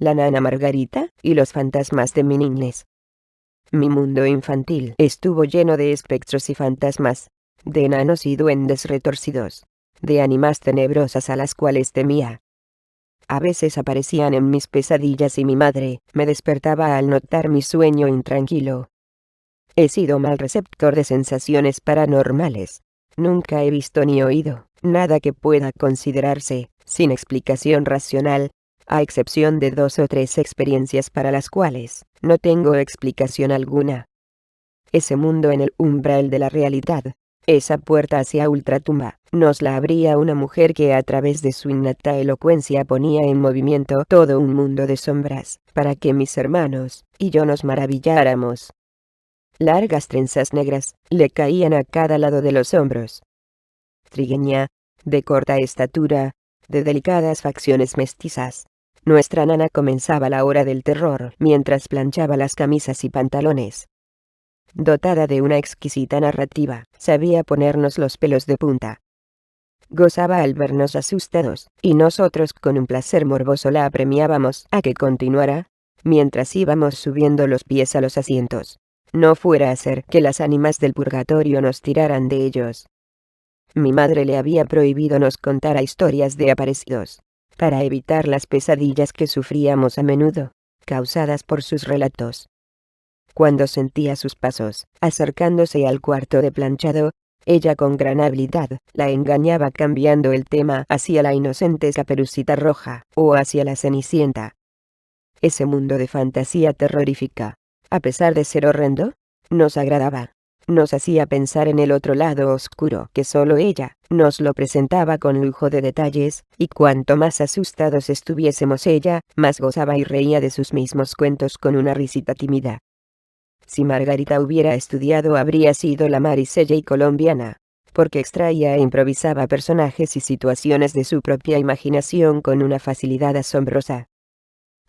la nana Margarita y los fantasmas de mi niñez. Mi mundo infantil estuvo lleno de espectros y fantasmas, de enanos y duendes retorcidos, de ánimas tenebrosas a las cuales temía. A veces aparecían en mis pesadillas y mi madre me despertaba al notar mi sueño intranquilo. He sido mal receptor de sensaciones paranormales. Nunca he visto ni oído nada que pueda considerarse sin explicación racional, a excepción de 2 o 3 experiencias para las cuales no tengo explicación alguna. Ese mundo en el umbral de la realidad, esa puerta hacia ultratumba, nos la abría una mujer que a través de su innata elocuencia ponía en movimiento todo un mundo de sombras, para que mis hermanos y yo nos maravilláramos. Largas trenzas negras le caían a cada lado de los hombros. Trigueña, de corta estatura, de delicadas facciones mestizas. Nuestra nana comenzaba la hora del terror mientras planchaba las camisas y pantalones. Dotada de una exquisita narrativa, sabía ponernos los pelos de punta. Gozaba al vernos asustados, y nosotros con un placer morboso la apremiábamos a que continuara, mientras íbamos subiendo los pies a los asientos. No fuera a ser que las ánimas del purgatorio nos tiraran de ellos. Mi madre le había prohibido nos contara historias de aparecidos, para evitar las pesadillas que sufríamos a menudo, causadas por sus relatos. Cuando sentía sus pasos, acercándose al cuarto de planchado, ella con gran habilidad la engañaba cambiando el tema hacia la inocente Caperucita Roja, o hacia la Cenicienta. Ese mundo de fantasía terrorífica, a pesar de ser horrendo, nos agradaba. Nos hacía pensar en el otro lado oscuro que solo ella nos lo presentaba con lujo de detalles, y cuanto más asustados estuviésemos ella, más gozaba y reía de sus mismos cuentos con una risita tímida. Si Margarita hubiera estudiado habría sido la Marisella y colombiana, porque extraía e improvisaba personajes y situaciones de su propia imaginación con una facilidad asombrosa.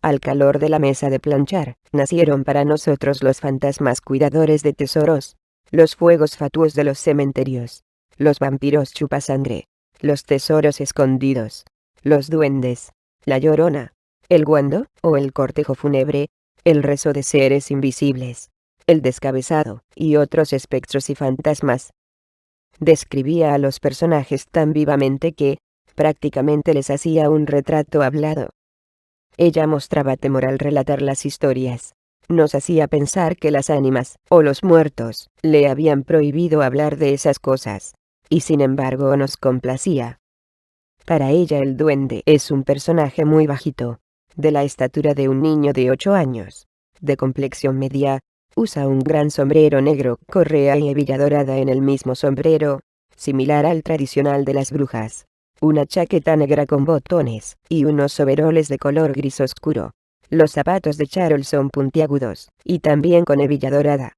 Al calor de la mesa de planchar, nacieron para nosotros los fantasmas cuidadores de tesoros, los fuegos fatuos de los cementerios, los vampiros chupasangre, los tesoros escondidos, los duendes, la llorona, el guando o el cortejo fúnebre, el rezo de seres invisibles, el descabezado y otros espectros y fantasmas. Describía a los personajes tan vivamente que, prácticamente les hacía un retrato hablado. Ella mostraba temor al relatar las historias. Nos hacía pensar que las ánimas, o los muertos, le habían prohibido hablar de esas cosas. Y sin embargo nos complacía. Para ella el duende es un personaje muy bajito, de la estatura de un niño de 8 años, de complexión media, usa un gran sombrero negro, correa y hebilla dorada en el mismo sombrero, similar al tradicional de las brujas. Una chaqueta negra con botones, y unos overoles de color gris oscuro. Los zapatos de charol son puntiagudos, y también con hebilla dorada.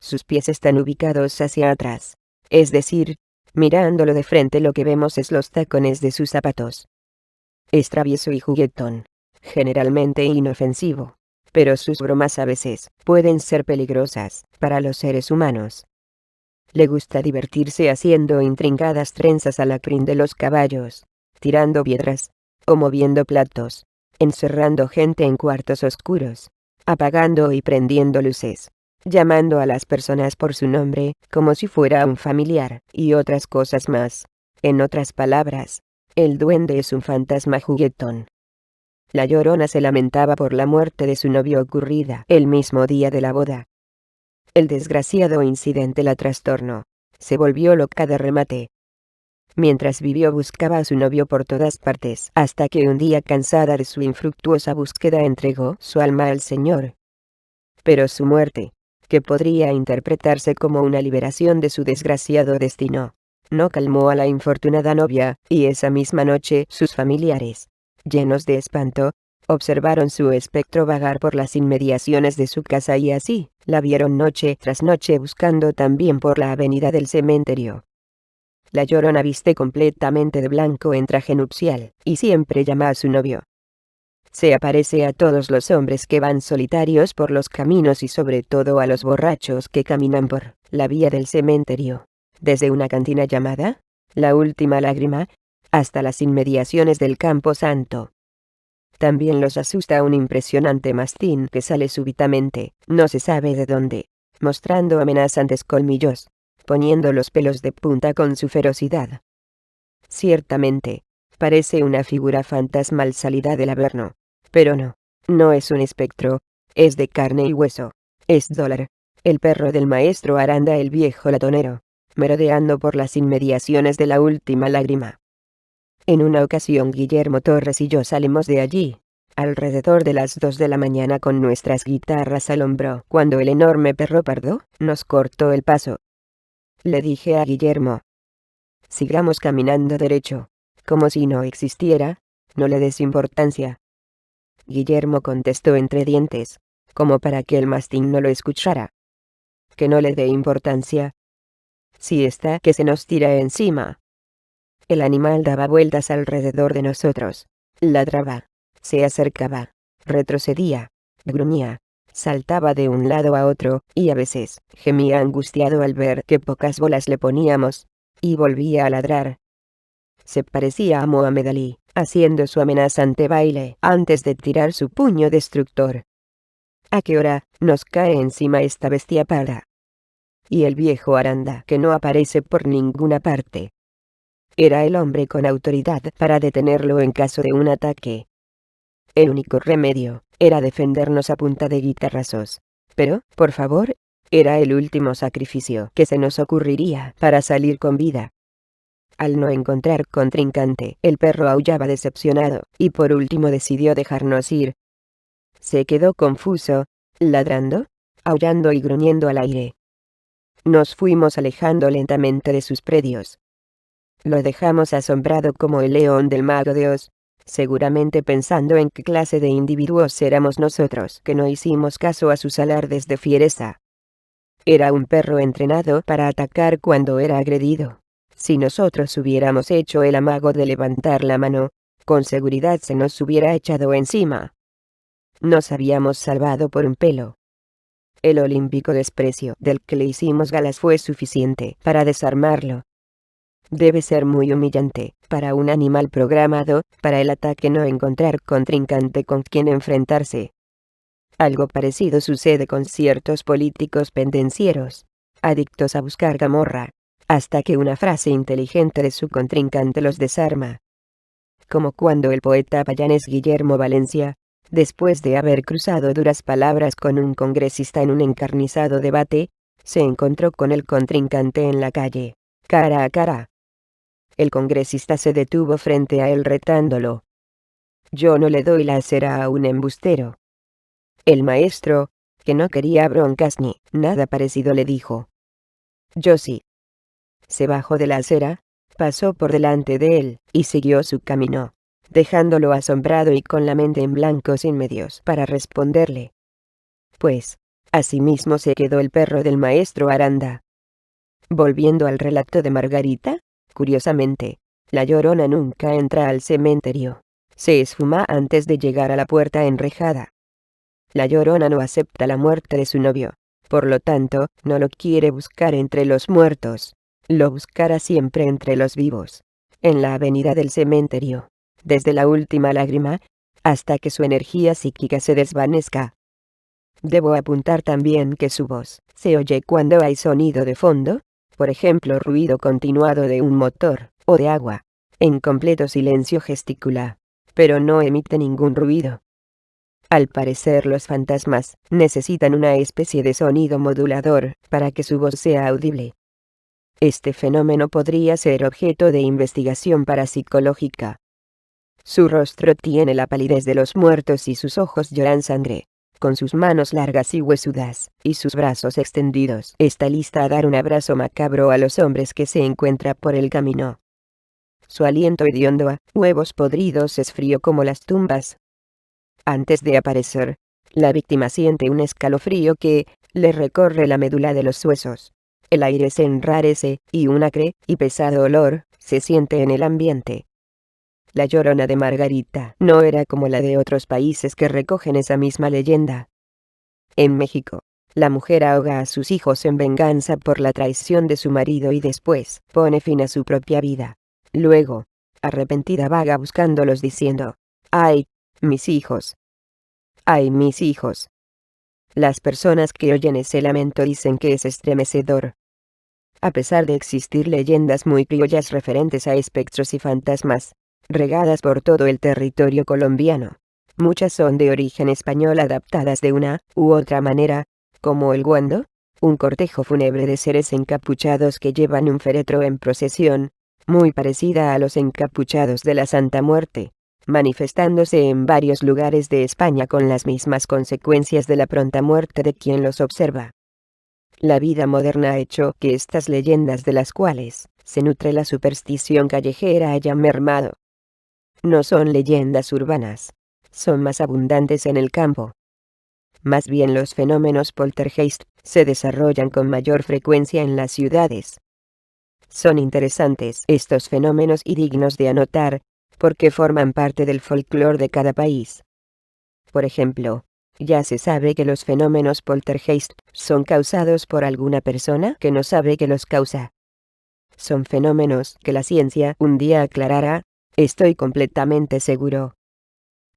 Sus pies están ubicados hacia atrás. Es decir, mirándolo de frente lo que vemos es los tacones de sus zapatos. Es travieso y juguetón, generalmente inofensivo, pero sus bromas a veces pueden ser peligrosas para los seres humanos. Le gusta divertirse haciendo intrincadas trenzas a la crin de los caballos, tirando piedras, o moviendo platos, encerrando gente en cuartos oscuros, apagando y prendiendo luces, llamando a las personas por su nombre, como si fuera un familiar, y otras cosas más. En otras palabras, el duende es un fantasma juguetón. La Llorona se lamentaba por la muerte de su novio ocurrida el mismo día de la boda. El desgraciado incidente la trastornó. Se volvió loca de remate. Mientras vivió buscaba a su novio por todas partes, hasta que un día, cansada de su infructuosa búsqueda, entregó su alma al Señor. Pero su muerte, que podría interpretarse como una liberación de su desgraciado destino, no calmó a la infortunada novia, y esa misma noche sus familiares, llenos de espanto, observaron su espectro vagar por las inmediaciones de su casa y así, la vieron noche tras noche buscando también por la avenida del cementerio. La Llorona viste completamente de blanco en traje nupcial, y siempre llama a su novio. Se aparece a todos los hombres que van solitarios por los caminos y sobre todo a los borrachos que caminan por la vía del cementerio, desde una cantina llamada La Última Lágrima, hasta las inmediaciones del Campo Santo. También los asusta un impresionante mastín que sale súbitamente, no se sabe de dónde, mostrando amenazantes colmillos, poniendo los pelos de punta con su ferocidad. Ciertamente, parece una figura fantasmal salida del Averno. Pero no, no es un espectro, es de carne y hueso. Es Dólar, el perro del maestro Aranda, el viejo latonero, merodeando por las inmediaciones de la Última Lágrima. En una ocasión Guillermo Torres y yo salimos de allí, alrededor de las 2 de la mañana con nuestras guitarras al hombro, cuando el enorme perro pardo nos cortó el paso. Le dije a Guillermo: sigamos caminando derecho, como si no existiera, no le des importancia. Guillermo contestó entre dientes, como para que el mastín no lo escuchara. Que no le dé importancia. Si está que se nos tira encima. El animal daba vueltas alrededor de nosotros, ladraba, se acercaba, retrocedía, gruñía, saltaba de un lado a otro, y a veces gemía angustiado al ver que pocas bolas le poníamos, y volvía a ladrar. Se parecía a Mohamed Ali, haciendo su amenazante baile antes de tirar su puño destructor. ¿A qué hora nos cae encima esta bestia parda? Y el viejo Aranda, que no aparece por ninguna parte. Era el hombre con autoridad para detenerlo en caso de un ataque. El único remedio era defendernos a punta de guitarrazos. Pero, por favor, era el último sacrificio que se nos ocurriría para salir con vida. Al no encontrar contrincante, el perro aullaba decepcionado, y por último decidió dejarnos ir. Se quedó confuso, ladrando, aullando y gruñendo al aire. Nos fuimos alejando lentamente de sus predios. Lo dejamos asombrado como el león del Mago de Oz, seguramente pensando en qué clase de individuos éramos nosotros que no hicimos caso a sus alardes de fiereza. Era un perro entrenado para atacar cuando era agredido. Si nosotros hubiéramos hecho el amago de levantar la mano, con seguridad se nos hubiera echado encima. Nos habíamos salvado por un pelo. El olímpico desprecio del que le hicimos galas fue suficiente para desarmarlo. Debe ser muy humillante para un animal programado para el ataque no encontrar contrincante con quien enfrentarse. Algo parecido sucede con ciertos políticos pendencieros, adictos a buscar camorra, hasta que una frase inteligente de su contrincante los desarma. Como cuando el poeta payanés Guillermo Valencia, después de haber cruzado duras palabras con un congresista en un encarnizado debate, se encontró con el contrincante en la calle, cara a cara. El congresista se detuvo frente a él retándolo. Yo no le doy la acera a un embustero. El maestro, que no quería broncas ni nada parecido, le dijo: yo sí. Se bajó de la acera, pasó por delante de él, y siguió su camino, dejándolo asombrado y con la mente en blanco sin medios para responderle. Pues, asimismo se quedó el perro del maestro Aranda. Volviendo al relato de Margarita, curiosamente, la Llorona nunca entra al cementerio. Se esfuma antes de llegar a la puerta enrejada. La Llorona no acepta la muerte de su novio, por lo tanto, no lo quiere buscar entre los muertos. Lo buscará siempre entre los vivos, en la avenida del cementerio, desde la última lágrima, hasta que su energía psíquica se desvanezca. Debo apuntar también que su voz se oye cuando hay sonido de fondo, por ejemplo ruido continuado de un motor, o de agua. En completo silencio gesticula, pero no emite ningún ruido. Al parecer los fantasmas necesitan una especie de sonido modulador para que su voz sea audible. Este fenómeno podría ser objeto de investigación parapsicológica. Su rostro tiene la palidez de los muertos y sus ojos lloran sangre. Con sus manos largas y huesudas, y sus brazos extendidos, está lista a dar un abrazo macabro a los hombres que se encuentra por el camino. Su aliento hediondo a huevos podridos es frío como las tumbas. Antes de aparecer, la víctima siente un escalofrío que le recorre la médula de los huesos. El aire se enrarece, y un acre y pesado olor se siente en el ambiente. La Llorona de Margarita no era como la de otros países que recogen esa misma leyenda. En México, la mujer ahoga a sus hijos en venganza por la traición de su marido y después pone fin a su propia vida. Luego, arrepentida, vaga buscándolos diciendo: ¡ay, Mis hijos. Ay, mis hijos. Las personas que oyen ese lamento dicen que es estremecedor. A pesar de existir leyendas muy criollas referentes a espectros y fantasmas, regadas por todo el territorio colombiano, muchas son de origen español adaptadas de una u otra manera, como el guando, un cortejo fúnebre de seres encapuchados que llevan un féretro en procesión, muy parecida a los encapuchados de la Santa Muerte, manifestándose en varios lugares de España con las mismas consecuencias de la pronta muerte de quien los observa. La vida moderna ha hecho que estas leyendas de las cuales se nutre la superstición callejera hayan mermado. No son leyendas urbanas, son más abundantes en el campo. Más bien los fenómenos poltergeist se desarrollan con mayor frecuencia en las ciudades. Son interesantes estos fenómenos y dignos de anotar, porque forman parte del folclore de cada país. Por ejemplo, ya se sabe que los fenómenos poltergeist son causados por alguna persona que no sabe que los causa. Son fenómenos que la ciencia un día aclarará, estoy completamente seguro.